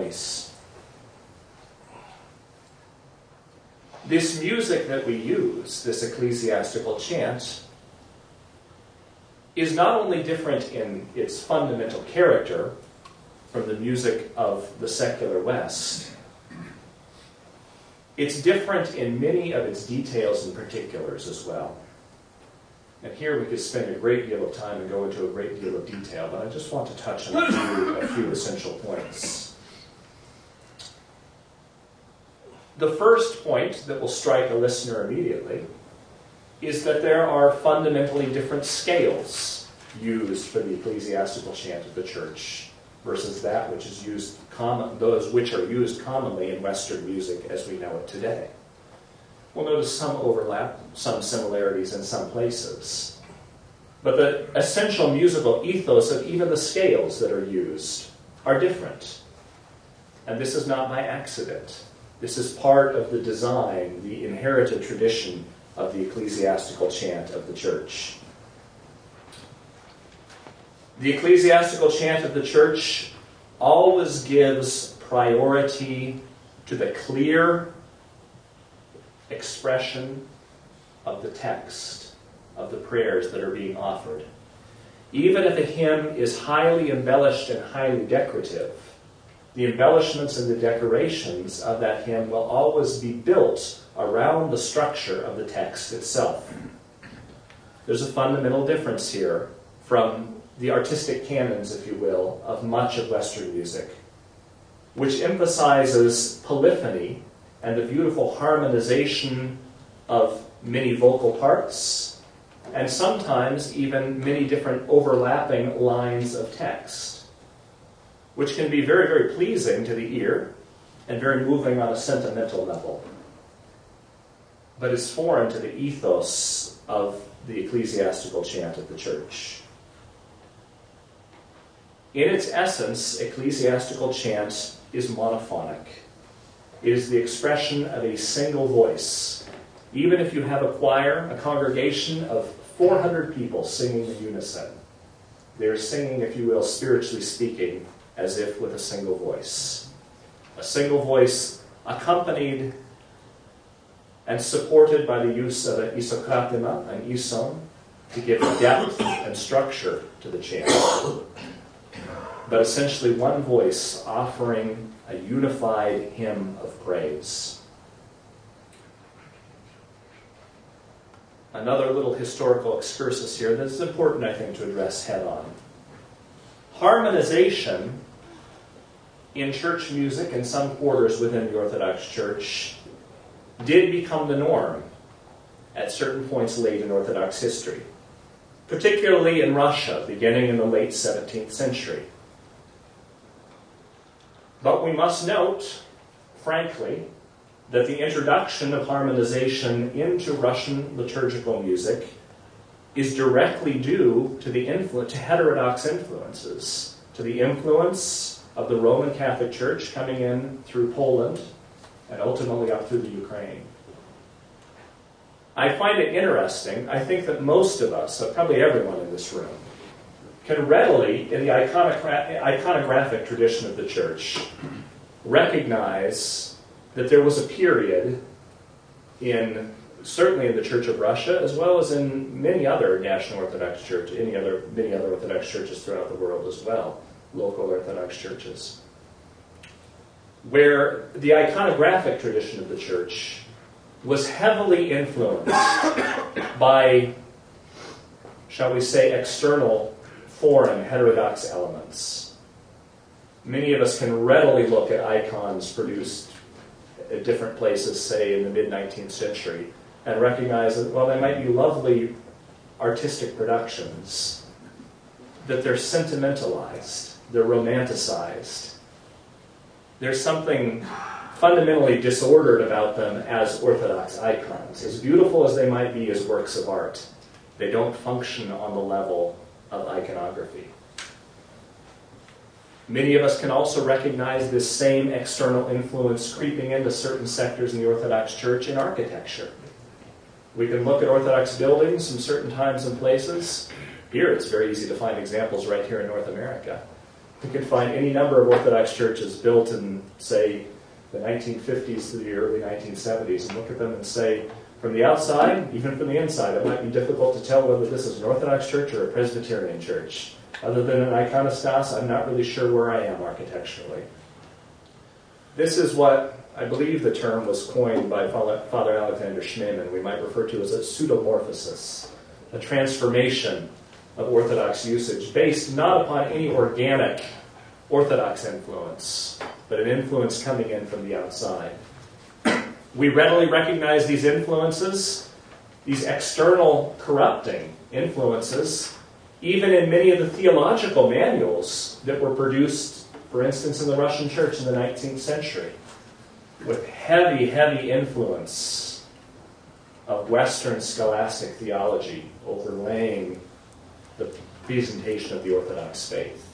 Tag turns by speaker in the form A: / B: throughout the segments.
A: voice. This music that we use, this ecclesiastical chant, is not only different in its fundamental character from the music of the secular West, it's different in many of its details and particulars as well. And here we could spend a great deal of time and go into a great deal of detail, but I just want to touch on a few essential points. The first point that will strike a listener immediately is that there are fundamentally different scales used for the ecclesiastical chant of the church versus that which is used those which are used commonly in Western music as we know it today. We'll notice some overlap, some similarities in some places. But the essential musical ethos of even the scales that are used are different. And this is not by accident. This is part of the design, the inherited tradition of the ecclesiastical chant of the church. The ecclesiastical chant of the church always gives priority to the clear expression of the text of the prayers that are being offered. Even if a hymn is highly embellished and highly decorative, the embellishments and the decorations of that hymn will always be built around the structure of the text itself. There's a fundamental difference here from the artistic canons, if you will, of much of Western music, which emphasizes polyphony and the beautiful harmonization of many vocal parts, and sometimes even many different overlapping lines of text, which can be very, very pleasing to the ear and very moving on a sentimental level, but is foreign to the ethos of the ecclesiastical chant of the church. In its essence, ecclesiastical chant is monophonic. It is the expression of a single voice. Even if you have a choir, a congregation of 400 people singing in unison, they're singing, if you will, spiritually speaking, as if with a single voice. A single voice accompanied and supported by the use of an isokratima, an ison, to give depth and structure to the chant. But essentially one voice offering a unified hymn of praise. Another little historical excursus here that's important, I think, to address head-on. Harmonization in church music in some quarters within the Orthodox Church did become the norm at certain points late in Orthodox history, particularly in Russia, beginning in the late 17th century. But we must note, frankly, that the introduction of harmonization into Russian liturgical music is directly due to the heterodox influences, to the influence of the Roman Catholic Church coming in through Poland and ultimately up through the Ukraine. I find it interesting. I think that most of us, probably everyone in this room, can readily, in the iconographic tradition of the church, recognize that there was a period certainly in the Church of Russia, as well as in many other National Orthodox churches, many other Orthodox churches throughout the world as well, local Orthodox churches, where the iconographic tradition of the church was heavily influenced by, shall we say, external, foreign, heterodox elements. Many of us can readily look at icons produced at different places, say in the mid-19th century, and recognize that, while they might be lovely artistic productions, that they're sentimentalized, they're romanticized. There's something fundamentally disordered about them as Orthodox icons. As beautiful as they might be as works of art, they don't function on the level of iconography. Many of us can also recognize this same external influence creeping into certain sectors in the Orthodox Church in architecture. We can look at Orthodox buildings in certain times and places. Here it's very easy to find examples right here in North America, You can find any number of Orthodox churches built in, say, the 1950s to the early 1970s, and look at them and say, from the outside, even from the inside, it might be difficult to tell whether this is an Orthodox church or a Presbyterian church. Other than an iconostas, I'm not really sure where I am architecturally. This is what I believe the term was coined by Father Alexander Schneemann. We might refer to as a pseudomorphosis, a transformation of Orthodox usage based not upon any organic Orthodox influence, but an influence coming in from the outside. We readily recognize these influences, these external corrupting influences, even in many of the theological manuals that were produced, for instance, in the Russian Church in the 19th century, with heavy, heavy influence of Western scholastic theology overlaying the presentation of the Orthodox faith.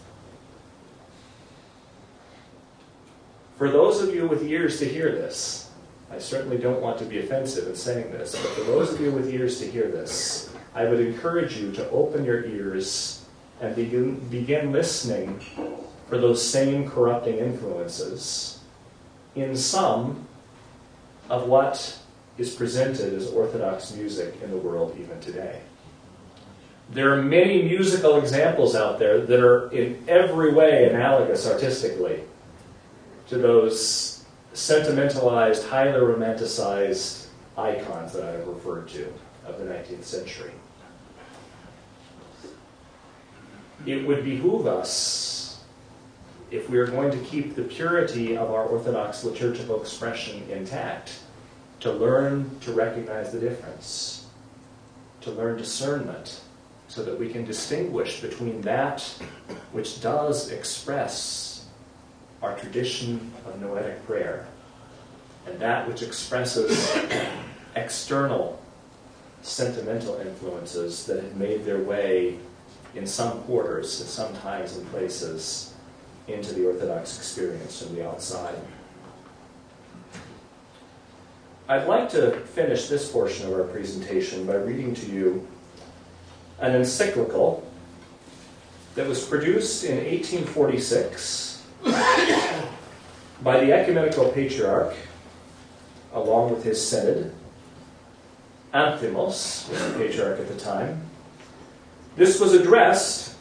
A: For those of you with ears to hear this, I certainly don't want to be offensive in saying this, but for those of you with ears to hear this, I would encourage you to open your ears and begin listening for those same corrupting influences in some of what is presented as Orthodox music in the world even today. There are many musical examples out there that are in every way analogous artistically to those sentimentalized, highly romanticized icons that I have referred to of the 19th century. It would behoove us, if we are going to keep the purity of our Orthodox liturgical expression intact, to learn to recognize the difference, to learn discernment, so that we can distinguish between that which does express our tradition of noetic prayer and that which expresses external sentimental influences that have made their way in some quarters, at some times and places, into the Orthodox experience from the outside. I'd like to finish this portion of our presentation by reading to you an encyclical that was produced in 1846 by the Ecumenical Patriarch, along with his synod. Anthimos was the patriarch at the time. This was addressed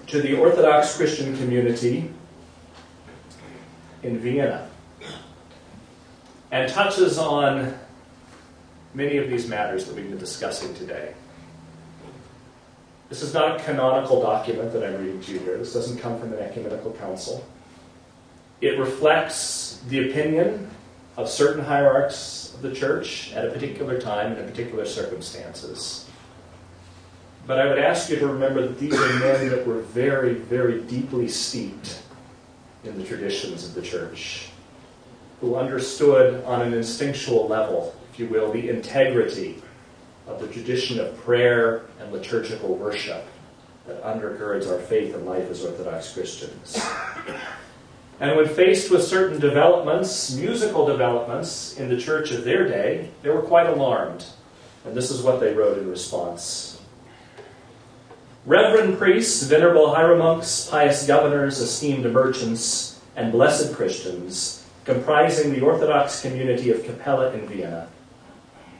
A: to the Orthodox Christian community in Vienna and touches on many of these matters that we've been discussing today. This is not a canonical document that I'm reading to you here. This doesn't come from an ecumenical council. It reflects the opinion of certain hierarchs of the church at a particular time and in particular circumstances. But I would ask you to remember that these are men that were very, very deeply steeped in the traditions of the church, who understood on an instinctual level, if you will, the integrity of the tradition of prayer and liturgical worship that undergirds our faith and life as Orthodox Christians. And when faced with certain developments, musical developments, in the church of their day, they were quite alarmed. And this is what they wrote in response. Reverend priests, venerable hieromonks, pious governors, esteemed merchants, and blessed Christians, comprising the Orthodox community of Capella in Vienna,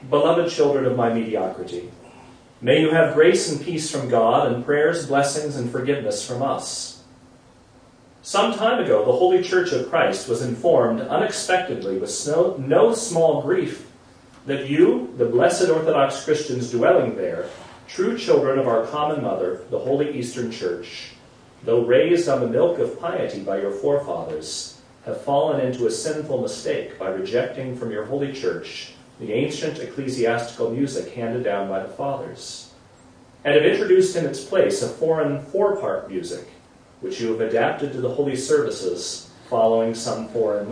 A: beloved children of my mediocrity, may you have grace and peace from God, and prayers, blessings, and forgiveness from us. Some time ago, the Holy Church of Christ was informed unexpectedly with no small grief that you, the blessed Orthodox Christians dwelling there, true children of our common mother, the Holy Eastern Church, though raised on the milk of piety by your forefathers, have fallen into a sinful mistake by rejecting from your Holy Church the ancient ecclesiastical music handed down by the fathers, and have introduced in its place a foreign four-part music, which you have adapted to the holy services following some foreign